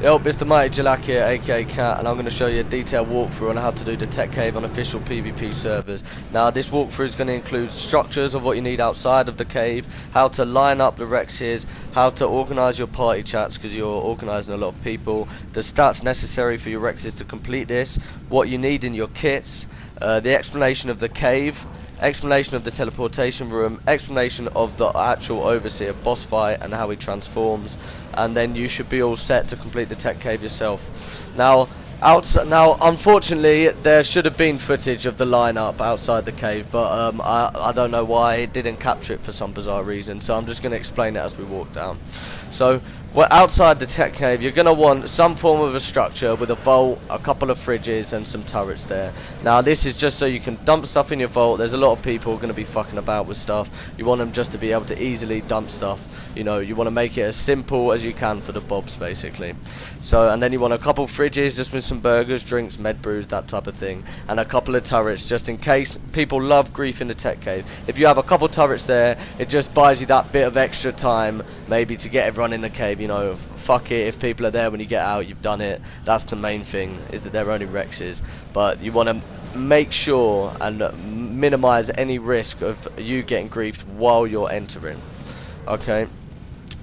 Yo, it's the Mighty Jalak here, aka Cat, and I'm going to show you a detailed walkthrough on how to do the Tek Cave on official PvP servers. Now, this walkthrough is going to include structures of what you need outside of the cave, how to line up the Rexes, how to organise your party chats because you're organising a lot of people, the stats necessary for your Rexes to complete this, what you need in your kits, the explanation of the cave, explanation of the teleportation room, explanation of the actual overseer boss fight and how he transforms, and then you should be all set to complete the Tek Cave yourself. Now, unfortunately, there should have been footage of the lineup outside the cave, but I don't know why it didn't capture it for some bizarre reason. So I'm just going to explain it as we walk down. So, well, outside the Tek Cave, you're going to want some form of a structure with a vault, a couple of fridges, and some turrets there. Now, this is just so you can dump stuff in your vault. There's a lot of people going to be fucking about with stuff. You want them just to be able to easily dump stuff. You know, you want to make it as simple as you can for the bobs, basically. So, and then you want a couple fridges just with some burgers, drinks, med brews, that type of thing, and a couple of turrets just in case people love grief in the Tek Cave. If you have a couple turrets there, it just buys you that bit of extra time, maybe to get everyone in the cave. You know, fuck it, if people are there when you get out, you've done it. That's the main thing, is that they're only Rexes. But you want to make sure and minimize any risk of you getting griefed while you're entering. Okay.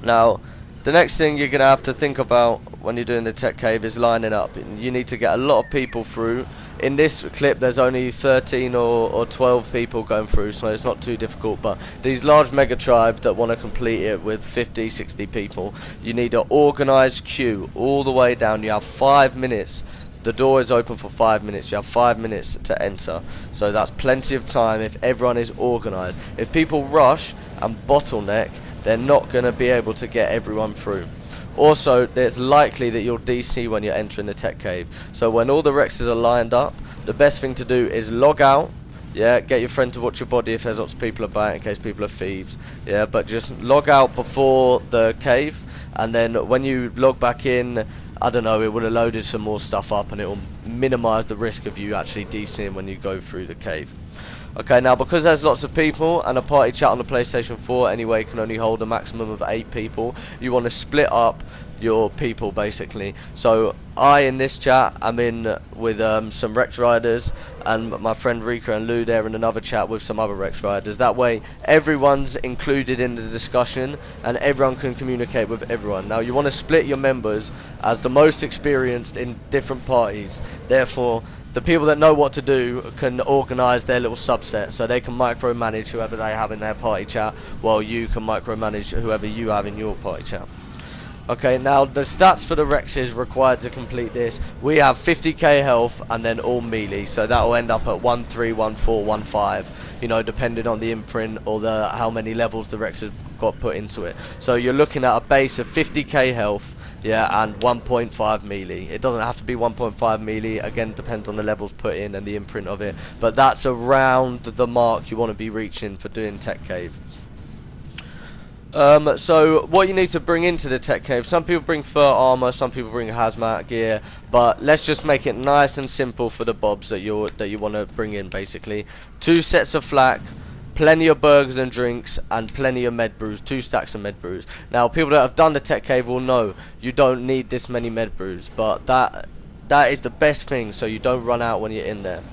Now, the next thing you're going to have to think about when you're doing the Tek Cave is lining up. You need to get a lot of people through. In this clip, there's only 13 or 12 people going through, so it's not too difficult. But these large mega tribes that want to complete it with 50, 60 people, you need an organised queue all the way down. You have 5 minutes. The door is open for 5 minutes. You have 5 minutes to enter. So that's plenty of time if everyone is organised. If people rush and bottleneck, they're not going to be able to get everyone through. Also, it's likely that you'll DC when you're entering the Tek Cave. So when all the Rexes are lined up, the best thing to do is log out. Yeah, get your friend to watch your body if there's lots of people about in case people are thieves. Yeah, but just log out before the cave, and then when you log back in, I don't know, it would have loaded some more stuff up and it will minimise the risk of you actually DCing when you go through the cave. Okay, now because there's lots of people and a party chat on the PlayStation 4 anyway can only hold a maximum of 8 people, you want to split up your people basically. So I in this chat am in with some Rex Riders, and my friend Rika and Lou there in another chat with some other Rex Riders. That way everyone's included in the discussion and everyone can communicate with everyone. Now you want to split your members as the most experienced in different parties. Therefore, the people that know what to do can organise their little subset, so they can micromanage whoever they have in their party chat, while you can micromanage whoever you have in your party chat. Okay, now the stats for the Rexes required to complete this. We have 50k health and then all melee, so that will end up at 1, 3, 1, 4, 1, 5, you know, depending on the imprint or how many levels the Rexes got put into it. So you're looking at a base of 50k health. Yeah, and 1.5 melee. It doesn't have to be 1.5 melee. Again, depends on the levels put in and the imprint of it. But that's around the mark you want to be reaching for doing Tek Cave. So what you need to bring into the Tek Cave. Some people bring fur armor, some people bring hazmat gear. But let's just make it nice and simple for the bobs that you want to bring in. Basically, 2 sets of flak, plenty of burgers and drinks, and plenty of med brews, 2 stacks of med brews. Now, people that have done the Tek Cave will know you don't need this many med brews, but that is the best thing, so you don't run out when you're in there.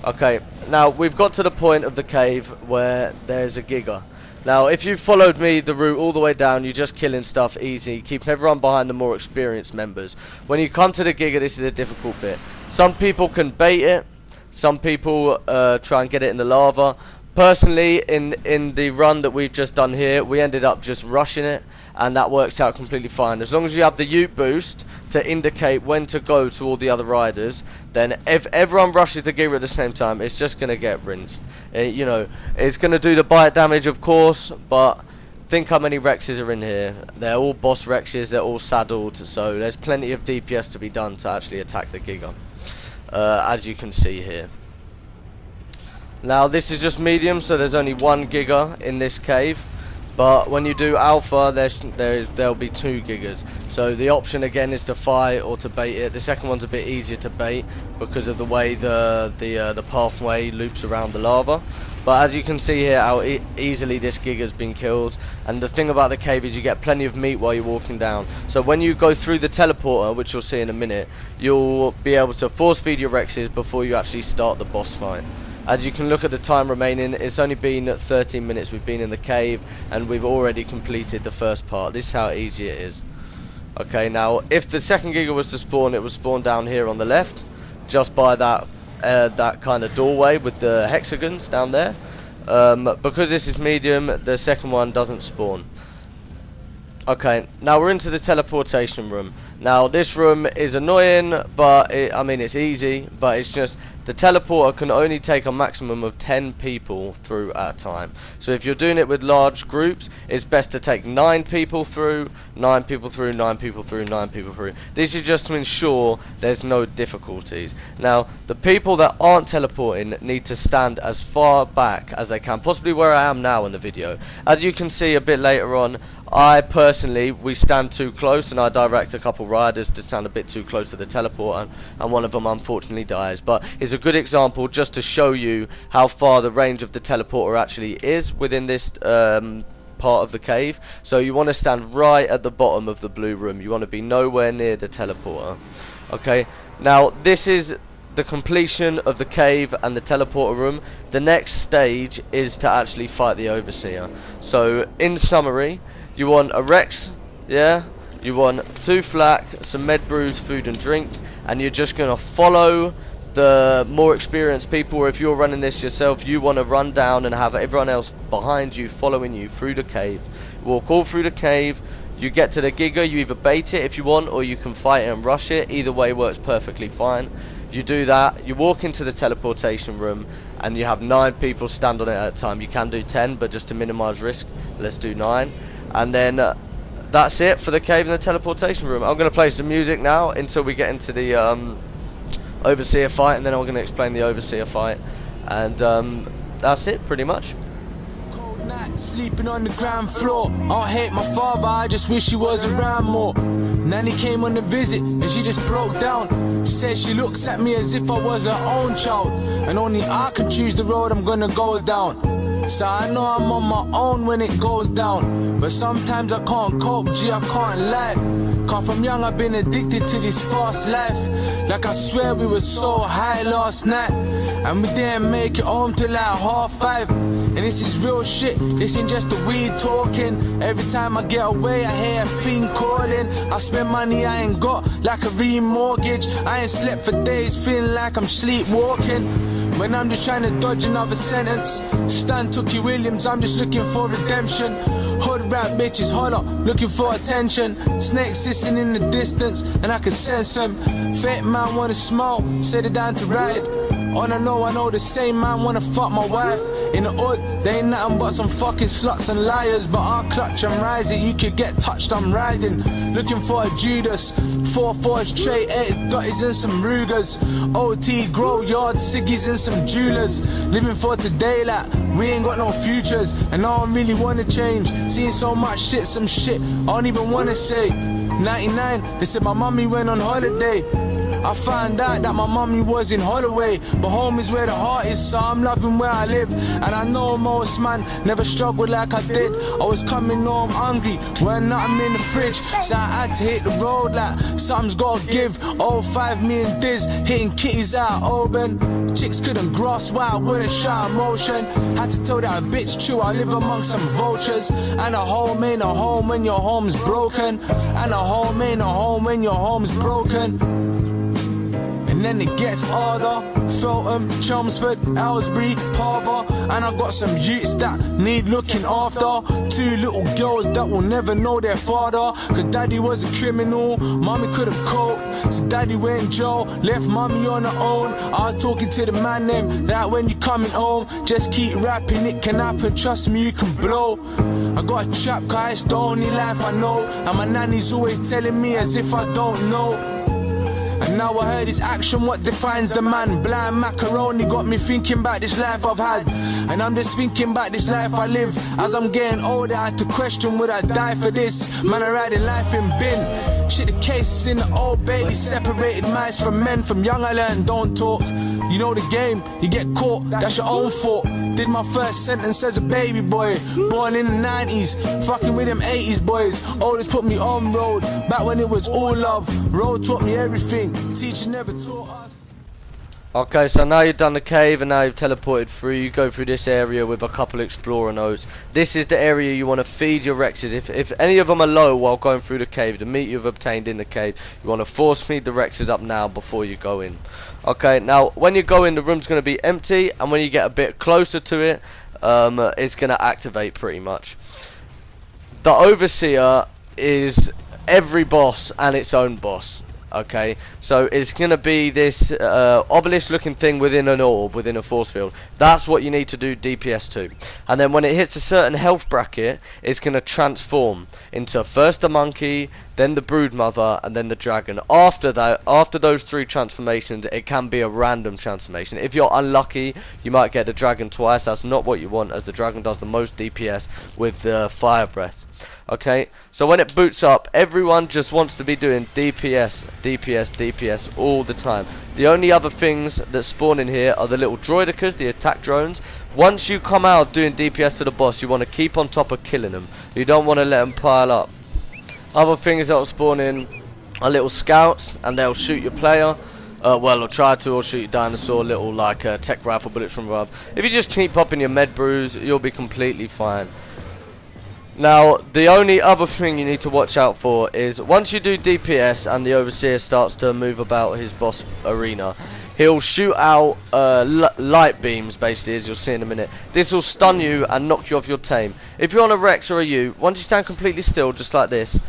Okay, now we've got to the point of the cave where there's a giga. Now, if you followed me the route all the way down, you're just killing stuff easy, keep everyone behind the more experienced members. When you come to the giga, this is the difficult bit. Some people can bait it, some people try and get it in the lava. Personally, in the run that we've just done here, we ended up just rushing it, and that works out completely fine. As long as you have the ute boost to indicate when to go to all the other riders, then if everyone rushes the gear at the same time, it's just going to get rinsed. You know, it's going to do the bite damage, of course, but think how many Rexes are in here. They're all boss Rexes, they're all saddled, so there's plenty of DPS to be done to actually attack the giga, as you can see here. Now this is just medium, so there's only 1 giga in this cave, but when you do alpha, there'll be 2 gigas. So the option again is to fight or to bait it. The second one's a bit easier to bait because of the way the pathway loops around the lava. But as you can see here how easily this gig has been killed. And the thing about the cave is you get plenty of meat while you're walking down. So when you go through the teleporter, which you'll see in a minute, you'll be able to force feed your Rexes before you actually start the boss fight. As you can look at the time remaining, it's only been 13 minutes we've been in the cave, and we've already completed the first part. This is how easy it is. Okay, now if the second Giga was to spawn, it would spawn down here on the left, just by that kind of doorway with the hexagons down there. Because this is medium, the second one doesn't spawn. Okay, now we're into the teleportation room. Now this room is annoying, but I mean it's easy, but it's just the teleporter can only take a maximum of 10 people through at a time. So if you're doing it with large groups, it's best to take 9 people through, 9 people through, 9 people through, 9 people through. This is just to ensure there's no difficulties. Now the people that aren't teleporting need to stand as far back as they can, possibly where I am now in the video. As you can see a bit later on, we stand too close, and I direct a couple riders to stand a bit too close to the teleporter, and one of them unfortunately dies. But it's a good example just to show you how far the range of the teleporter actually is within this part of the cave. So you want to stand right at the bottom of the blue room. You want to be nowhere near the teleporter. Okay, now this is the completion of the cave and the teleporter room. The next stage is to actually fight the Overseer. So in summary, you want a Rex, yeah, you want 2 flak, some med brews, food and drink, and you're just going to follow the more experienced people. Or if you're running this yourself, you want to run down and have everyone else behind you following you through the cave. Walk all through the cave. You get to the Giga, you either bait it if you want, or you can fight it and rush it. Either way works perfectly fine. You do that, you walk into the teleportation room, and you have 9 people stand on it at a time. You can do 10, but just to minimize risk, let's do 9. And then that's it for the cave and the teleportation room. I'm going to play some music now until we get into the Overseer fight, and then I'm going to explain the Overseer fight. And that's it, pretty much. Night, sleeping on the ground floor. I hate my father, I just wish he was around more. Nanny came on a visit and she just broke down. She said she looks at me as if I was her own child, and only I can choose the road I'm gonna go down. So I know I'm on my own when it goes down, but sometimes I can't cope, gee, I can't lie. Cause from young I've been addicted to this fast life. Like I swear we were so high last night, and we didn't make it home till like 5:30. And this is real shit, this ain't just the weed talking. Every time I get away I hear a fiend calling. I spend money I ain't got, like a remortgage. I ain't slept for days, feeling like I'm sleepwalking, when I'm just trying to dodge another sentence. Stan Tookie Williams, I'm just looking for redemption. Hood rap bitches holler, looking for attention. Snakes hissing in the distance, and I can sense them. Fake man wanna smoke, set it down to ride. All I know the same man wanna fuck my wife. In the hood, they ain't nothing but some fucking sluts and liars. But I'll clutch and rise it, you could get touched, I'm riding. Looking for a Judas, 4-4s, tray 8s, dotties and some Rugers. OT, grow yard, ciggies and some jewelers. Living for today like we ain't got no futures, and I don't really wanna change. Seeing so much shit, some shit I don't even wanna say. 99, they said my mummy went on holiday. I found out that my mummy was in Holloway, but home is where the heart is, so I'm loving where I live. And I know most man never struggled like I did. I was coming home hungry, weren't nothing in the fridge, so I had to hit the road like something's gotta give. 05 me and Diz, hitting kitties out open. Chicks couldn't grasp why I wouldn't show emotion. Had to tell that bitch true, I live amongst some vultures. And a home ain't a home when your home's broken. And a home ain't a home when your home's broken. And then it gets harder. Feltham, Chelmsford, Aylesbury, Parva. And I got some youths that need looking after. 2 little girls that will never know their father, cause daddy was a criminal, mommy couldn't cope. So daddy went in jail, left mommy on her own. I was talking to the man them, that when you coming home, just keep rapping, it can happen, trust me you can blow. I got a trap car, it's the only life I know, and my nanny's always telling me as if I don't know. And now I heard it's action what defines the man. Blind macaroni got me thinking about this life I've had, and I'm just thinking about this life I live. As I'm getting older I had to question, would I die for this? Man, I ride in life in bin. Shit, the cases in the Old Bailey separated mice from men. From young I learned don't talk. You know the game, you get caught, that's your own fault. Did my first sentence as a baby boy, born in the 90s, fucking with them 80s boys. Always put me on road, back when it was all love. Road taught me everything, teacher never taught us. Okay, so now you've done the cave and now you've teleported through. You go through this area with a couple explorer notes. This is the area you want to feed your Rexes. If any of them are low while going through the cave, the meat you've obtained in the cave, you want to force feed the Rexes up now before you go in. Okay, now when you go in, the room's going to be empty, and when you get a bit closer to it, it's going to activate pretty much. The Overseer is every boss and its own boss. Okay, so it's going to be this obelisk looking thing within an orb, within a force field. That's what you need to do DPS to. And then when it hits a certain health bracket, it's going to transform into first the monkey, then the broodmother, and then the dragon. After that, after those 3 transformations, it can be a random transformation. If you're unlucky, you might get the dragon twice. That's not what you want, as the dragon does the most DPS with the fire breath. Okay, so when it boots up, everyone just wants to be doing DPS, DPS, DPS all the time. The only other things that spawn in here are the little droidicas, the attack drones. Once you come out doing DPS to the boss, you want to keep on top of killing them. You don't want to let them pile up. Other things that will spawn in are little scouts, and they'll shoot your player. Well, or try to, or shoot your dinosaur, little like tech rifle bullets from above. If you just keep popping your med brews, you'll be completely fine. Now, the only other thing you need to watch out for is once you do DPS and the Overseer starts to move about his boss arena, he'll shoot out light beams, basically, as you'll see in a minute. This will stun you and knock you off your tame. If you're on a Rex or a U, once you stand completely still, just like this,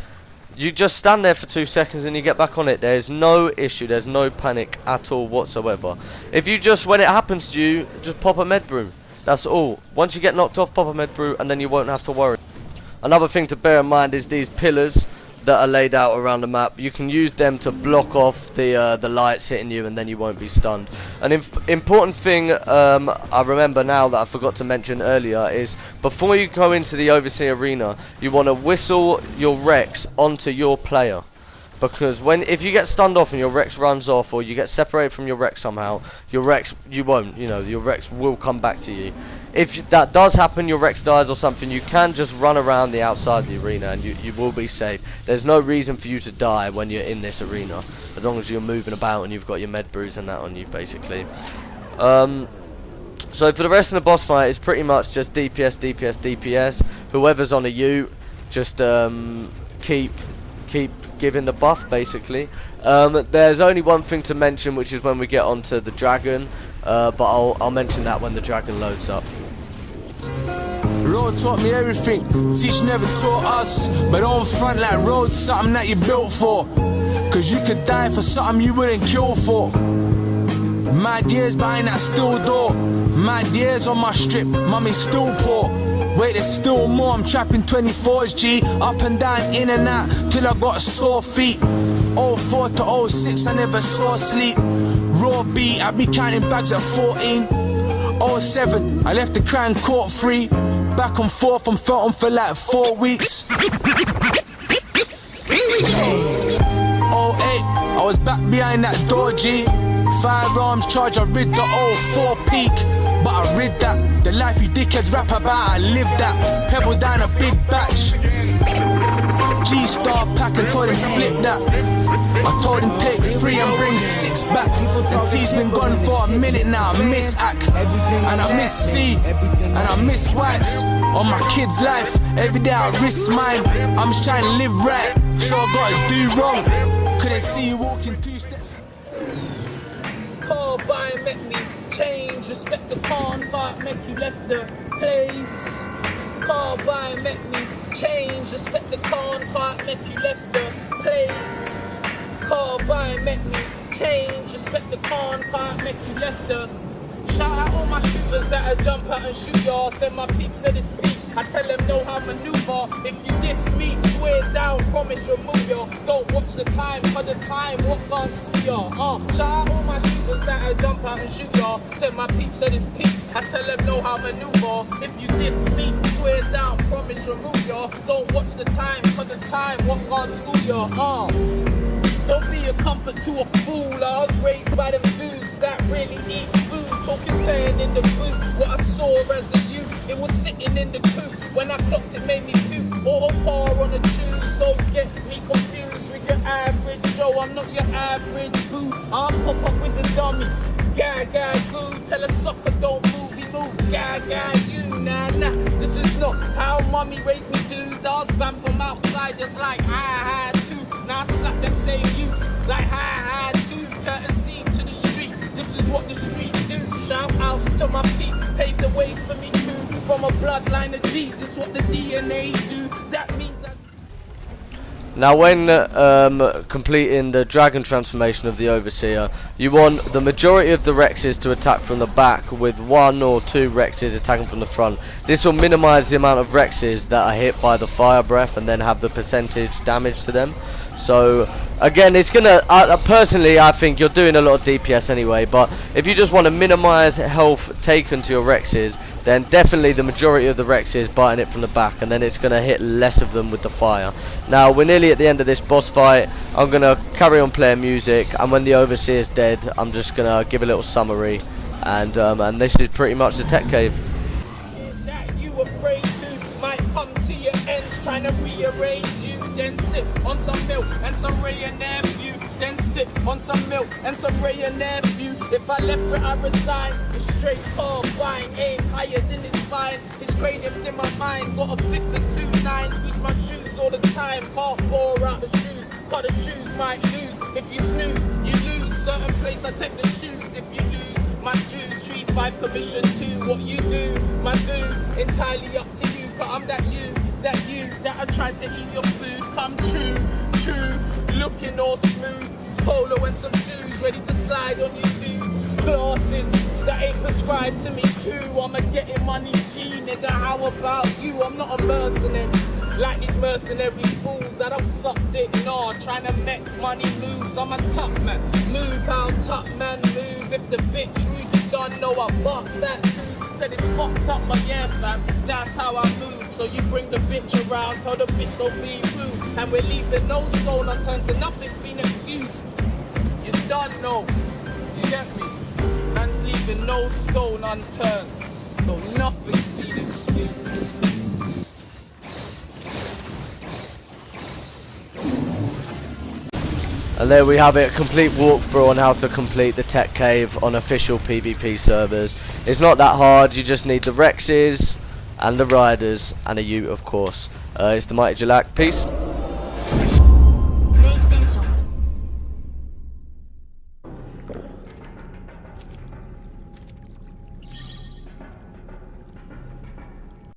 you just stand there for 2 seconds and you get back on it. There's no issue, there's no panic at all whatsoever. If you just, when it happens to you, just pop a med brew. That's all. Once you get knocked off, pop a med brew and then you won't have to worry. Another thing to bear in mind is these pillars that are laid out around the map. You can use them to block off the lights hitting you, and then you won't be stunned. An important thing I remember now that I forgot to mention earlier is before you go into the Overseer arena, you want to whistle your Rex onto your player. Because if you get stunned off and your Rex runs off, or you get separated from your Rex somehow, your Rex, your Rex will come back to you. If that does happen, your Rex dies or something, you can just run around the outside of the arena and you will be safe. There's no reason for you to die when you're in this arena, as long as you're moving about and you've got your med brews and that on you, basically. So for the rest of the boss fight, it's pretty much just DPS, DPS, DPS. Whoever's on a U, just keep giving the buff, basically. There's only one thing to mention, which is when we get onto the dragon, but I'll mention that when the dragon loads up. Road taught me everything, teach never taught us. But on front like road, something that you built for. Cause you could die for something you wouldn't kill for. Mad years behind that steel door, mad years on my strip, mummy's still poor. Wait, there's still more, I'm trapping 24s, G. Up and down, in and out, till I got sore feet. 04 to 06, I never saw sleep. Raw beat, I be counting bags at 14. 07, I left the crown court free. Back and forth, I'm Felton for like 4 weeks. 08, I was back behind that door, G. Firearms charge, I rid the 04 peak. But I rid that, the life you dickheads rap about, I lived that. Pebble down a big batch. G-Star pack and told him flip that. I told him take 3 and bring 6 back. And T's been gone for a minute now, I miss Ack. And I miss C, and I miss Whites. On my kid's life, every day I risk mine. I'm just trying to live right, so I gotta do wrong. Couldn't see you walking 2 steps. Call by and make me change, respect the con part, make you left the place. Call by and make me change, respect the con part, make you left the place. Call by and make me change, respect the con part, make you left the. Shout out all my shooters that'll jump out and shoot y'all. Send my peeps at this peak, I tell them know how maneuver. If you diss me, swear down, promise remove y'all. Don't watch the time, for the time, what can't screw y'all. Shout out all my shooters that'll jump out and shoot y'all. Send my peeps at this peak, I tell them know how maneuver. If you diss me, swear down, promise remove y'all. Don't watch the time, for the time, what can't screw y'all. Don't be a comfort to a fool. I was raised by them dudes that really eat food. Talking 10 in the boot. What I saw as a youth, it was sitting in the coop. When I clocked it made me puke. Or a car on the tubes. Don't get me confused with your average Joe. I'm not your average boo. I'll pop up with the dummy. Gag, goo. Tell a sucker don't move. He move. Gag, you. Nah. This is not how mommy raised me, dude. I was banned from outside just like I had to. Now I slap them same youths like I had to. Courtesy to the street. This is what the street do. Shout out to my feet. Paved the way for me too. From a bloodline of Jesus, what the DNA do. That means I... Now when completing the dragon transformation of the Overseer, you want the majority of the Rexes to attack from the back with 1 or 2 Rexes attacking from the front. This will minimize the amount of Rexes that are hit by the fire breath and then have the percentage damage to them. So again, it's gonna personally I think you're doing a lot of DPS anyway, but if you just want to minimize health taken to your Rexes, then definitely the majority of the Rexes biting it from the back, and then it's gonna hit less of them with the fire. Now we're nearly at the end of this boss fight. I'm gonna carry on playing music, and when the Overseer is dead, I'm just gonna give a little summary, and this is pretty much the Tek Cave. That you afraid to might come to your end, trying to rearrange you. Then sit on some milk and some Ray and nephew. Then sit on some milk and some Ray and nephew. If I left where I resign, it's straight carbine, aim higher than his spine. His cranium's in my mind, got a flip of 2 9s. Squeeze my shoes all the time, part 4 out the shoes. Cut the shoes might lose. If you snooze, you lose. Certain place I take the shoes. If you lose my shoes, 3-5 commission 2. What you do, my dude, entirely up to you. But I'm that you that I tried to eat your food. Come true, looking all smooth. Polo and some shoes, ready to slide on you dudes. Glasses that ain't prescribed to me too. I'm a getting money G, nigga. How about you? I'm not a mercenary like these mercenary fools that I've sucked it. No, trying to make money moves. I'm a top man. Move how top man move. If the bitch you don't know I box that too. Said it's fucked up, but yeah, fam, that's how I move. So you bring the bitch around, tell the bitch don't be rude. And we're leaving no stone unturned, so nothing's been excused. You don't know, you get me? Man's leaving no stone unturned, so nothing's been excused. And there we have it, a complete walkthrough on how to complete the Tek Cave on official PvP servers. It's not that hard, you just need the Rexes and the Riders and a Ute of course. It's the Mighty Jalak, peace.